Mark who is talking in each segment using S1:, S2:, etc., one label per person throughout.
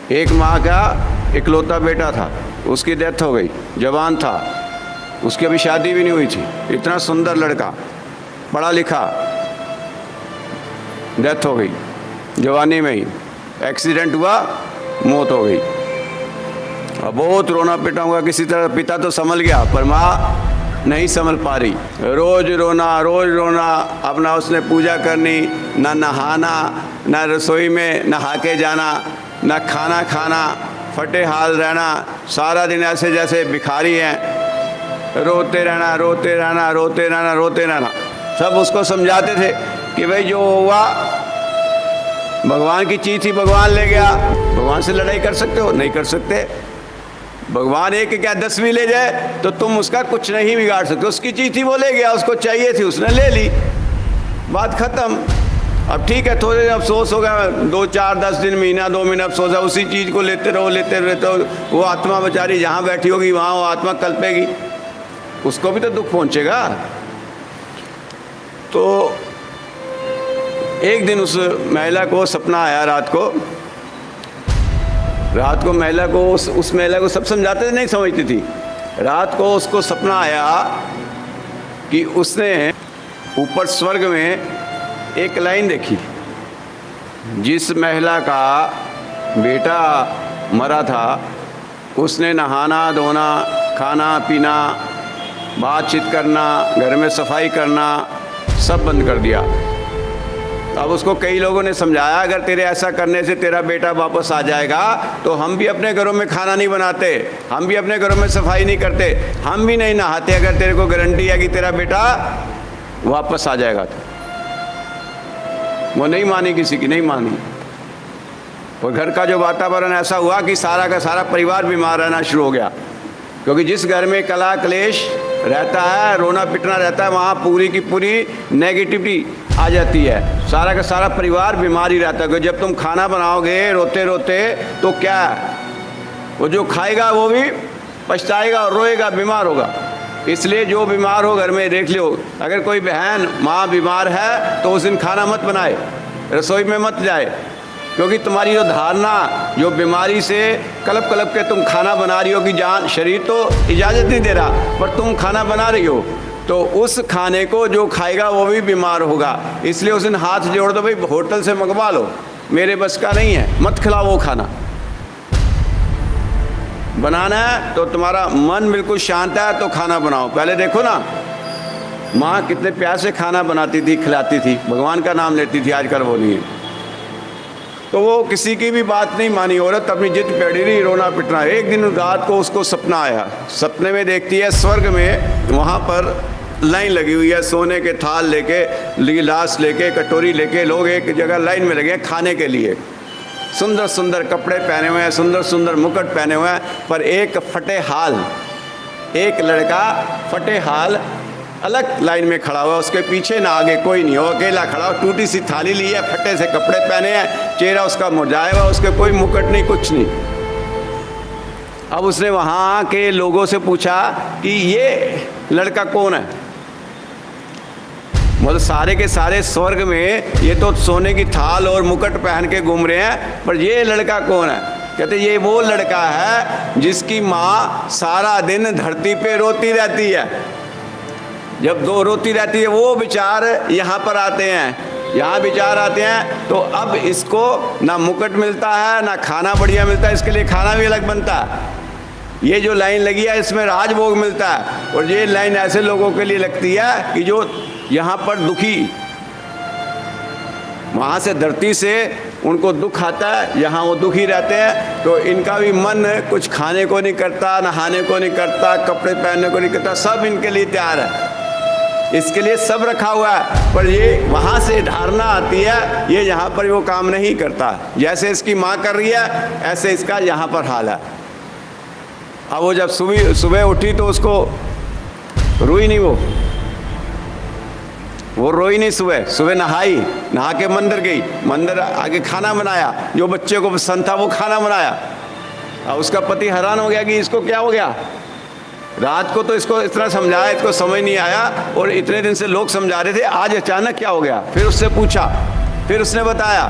S1: एक माँ का इकलौता बेटा था, उसकी डेथ हो गई, जवान था, उसकी अभी शादी भी नहीं हुई थी, इतना सुंदर लड़का, पढ़ा लिखा, डेथ हो गई जवानी में ही, एक्सीडेंट हुआ, मौत हो गई। अब बहुत रोना पिटा हुआ, किसी तरह पिता तो संभल गया पर माँ नहीं संभल पा रही, रोज रोना, अपना उसने पूजा करनी, ना नहाना, ना रसोई में नहा के जाना, ना खाना खाना, फटे हाल रहना, सारा दिन ऐसे जैसे भिखारी हैं, रोते रहना। सब उसको समझाते थे कि भाई जो हुआ भगवान की चीज़ थी, भगवान ले गया, भगवान से लड़ाई कर सकते हो? नहीं कर सकते। भगवान एक क्या 10 भी ले जाए तो तुम उसका कुछ नहीं बिगाड़ सकते। उसकी चीज़ थी, वो ले गया, उसको चाहिए थी, उसने ले ली, बात खत्म। अब ठीक है, थोड़े अफसोस होगा, 2 4 10 दिन, महीना 2 महीना अफसोस है, उसी चीज़ को लेते रहो। वो आत्मा बेचारी जहाँ बैठी होगी वहाँ वो आत्मा कल्पेगी, उसको भी तो दुख पहुँचेगा। तो एक दिन उस महिला को सपना आया, रात को महिला को उस महिला को सब समझाते थे, नहीं समझती थी। रात को उसको सपना आया कि उसने ऊपर स्वर्ग में एक लाइन देखी, जिस महिला का बेटा मरा था उसने नहाना धोना, खाना पीना, बातचीत करना, घर में सफाई करना सब बंद कर दिया। अब उसको कई लोगों ने समझाया, अगर तेरे ऐसा करने से तेरा बेटा वापस आ जाएगा तो हम भी अपने घरों में खाना नहीं बनाते, हम भी अपने घरों में सफाई नहीं करते, हम भी नहीं नहाते, अगर तेरे को गारंटी है कि तेरा बेटा वापस आ जाएगा तो। वो नहीं मानी, किसी की नहीं मानी। और घर का जो वातावरण ऐसा हुआ कि सारा का सारा परिवार बीमार रहना शुरू हो गया, क्योंकि जिस घर में कला क्लेश रहता है, रोना पिटना रहता है, वहाँ पूरी की पूरी नेगेटिविटी आ जाती है, सारा का सारा परिवार बीमार ही रहता है। क्योंकि जब तुम खाना बनाओगे रोते रोते तो क्या, वो जो खाएगा वो भी पछताएगा और रोएगा, बीमार होगा। इसलिए जो बीमार हो घर में देख लो, अगर कोई बहन माँ बीमार है तो उस दिन खाना मत बनाए, रसोई में मत जाए, क्योंकि तुम्हारी जो धारणा, जो बीमारी से कलप कलप के तुम खाना बना रही हो कि जान शरीर तो इजाज़त नहीं दे रहा, पर तुम खाना बना रही हो, तो उस खाने को जो खाएगा वो भी बीमार होगा। इसलिए उस दिन हाथ जोड़ दो, भाई होटल से मंगवा लो, मेरे बस का नहीं है, मत खिलाओ वो खाना। बनाना है तो तुम्हारा मन बिल्कुल शांत है तो खाना बनाओ। पहले देखो ना, माँ कितने प्यार से खाना बनाती थी, खिलाती थी, भगवान का नाम लेती थी, आजकल वो नहीं है। तो वो किसी की भी बात नहीं मानी, औरत अपनी जिद पे अड़ी रही, रोना पिटना। एक दिन रात को उसको सपना आया, सपने में देखती है स्वर्ग में वहाँ पर लाइन लगी हुई है, सोने के थाल लेके, गिलास लेके, कटोरी लेके, लोग एक जगह लाइन में लगे हैं खाने के लिए। सुंदर सुंदर कपड़े पहने हुए हैं, सुंदर सुंदर मुकुट पहने हुए हैं, पर एक फटे हाल, एक लड़का फटे हाल अलग लाइन में खड़ा हुआ, उसके पीछे ना आगे कोई नहीं हो, अकेला खड़ा, टूटी सी थाली ली है, फटे से कपड़े पहने हैं, चेहरा उसका मुरझाया हुआ, उसके कोई मुकुट नहीं, कुछ नहीं। अब उसने वहाँ के लोगों से पूछा कि ये लड़का कौन है? मतलब सारे के सारे स्वर्ग में ये तो सोने की थाल और मुकुट पहन के घूम रहे हैं, पर ये लड़का कौन है? कहते ये वो लड़का है जिसकी माँ सारा दिन धरती पे रोती रहती है। जब दो रोती रहती है वो विचार यहाँ पर आते हैं, यहाँ विचार आते हैं, तो अब इसको ना मुकुट मिलता है, ना खाना बढ़िया मिलता है, इसके लिए खाना भी अलग बनता है। ये जो लाइन लगी है इसमें राजभोग मिलता है, और ये लाइन ऐसे लोगों के लिए लगती है कि जो यहाँ पर दुखी, वहाँ से धरती से उनको दुख आता है, यहाँ वो दुखी रहते हैं, तो इनका भी मन कुछ खाने को नहीं करता, नहाने को नहीं करता, कपड़े पहनने को नहीं करता, सब इनके लिए तैयार है, इसके लिए सब रखा हुआ है। पर ये वहाँ से धारणा आती है, ये यहाँ पर वो काम नहीं करता, जैसे इसकी माँ कर रही है ऐसे इसका यहाँ पर हाल है। अब वो जब सुबह उठी तो उसको रोई नहीं, वो रोई नहीं। सुबह नहाई, नहा के मंदिर गई, मंदिर आगे खाना बनाया, जो बच्चे को पसंद था वो खाना बनाया। अब उसका पति हैरान हो गया कि इसको क्या हो गया, रात को तो इसको इतना समझाया, इसको समझ नहीं आया, और इतने दिन से लोग समझा रहे थे, आज अचानक क्या हो गया। फिर उससे पूछा, फिर उसने बताया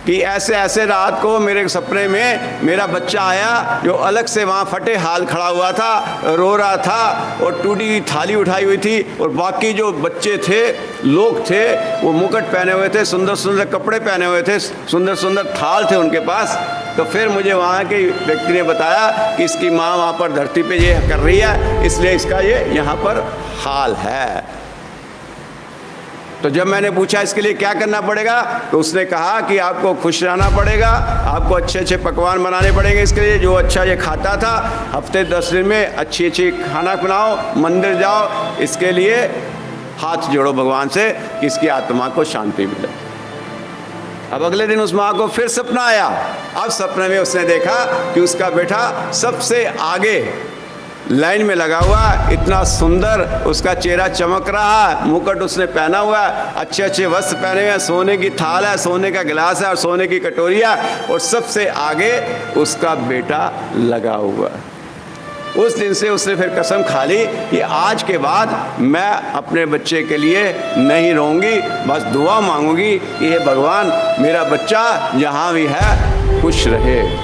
S1: कि ऐसे ऐसे रात को मेरे सपने में मेरा बच्चा आया जो अलग से वहाँ फटे हाल खड़ा हुआ था, रो रहा था और टूटी हुई थाली उठाई हुई थी, और बाकी जो बच्चे थे, लोग थे, वो मुकुट पहने हुए थे, सुंदर सुंदर कपड़े पहने हुए थे, सुंदर सुंदर थाल थे उनके पास। तो फिर मुझे वहाँ के व्यक्ति ने बताया कि इसकी माँ वहाँ पर धरती पे ये कर रही है, इसलिए इसका ये यहाँ पर हाल है। तो जब मैंने पूछा इसके लिए क्या करना पड़ेगा, तो उसने कहा कि आपको खुश रहना पड़ेगा, आपको अच्छे अच्छे पकवान बनाने पड़ेंगे। इसके लिए जो अच्छा ये खाता था, हफ्ते 10 दिन में अच्छी अच्छी खाना बनाओ, मंदिर जाओ, इसके लिए हाथ जोड़ो भगवान से कि इसकी आत्मा को शांति मिले। अब अगले दिन उस माँ को फिर सपना आया। अब सपने में उसने देखा कि उसका बेटा सबसे आगे लाइन में लगा हुआ, इतना सुंदर उसका चेहरा चमक रहा है, मुकुट उसने पहना हुआ है, अच्छे अच्छे वस्त्र पहने हुए हैं, सोने की थाल है, सोने का गिलास है और सोने की कटोरी है, और सबसे आगे उसका बेटा लगा हुआ है। उस दिन से उसने फिर कसम खा ली कि आज के बाद मैं अपने बच्चे के लिए नहीं रोऊंगी, बस दुआ मांगूंगी कि हे भगवान मेरा बच्चा जहाँ भी है खुश रहे।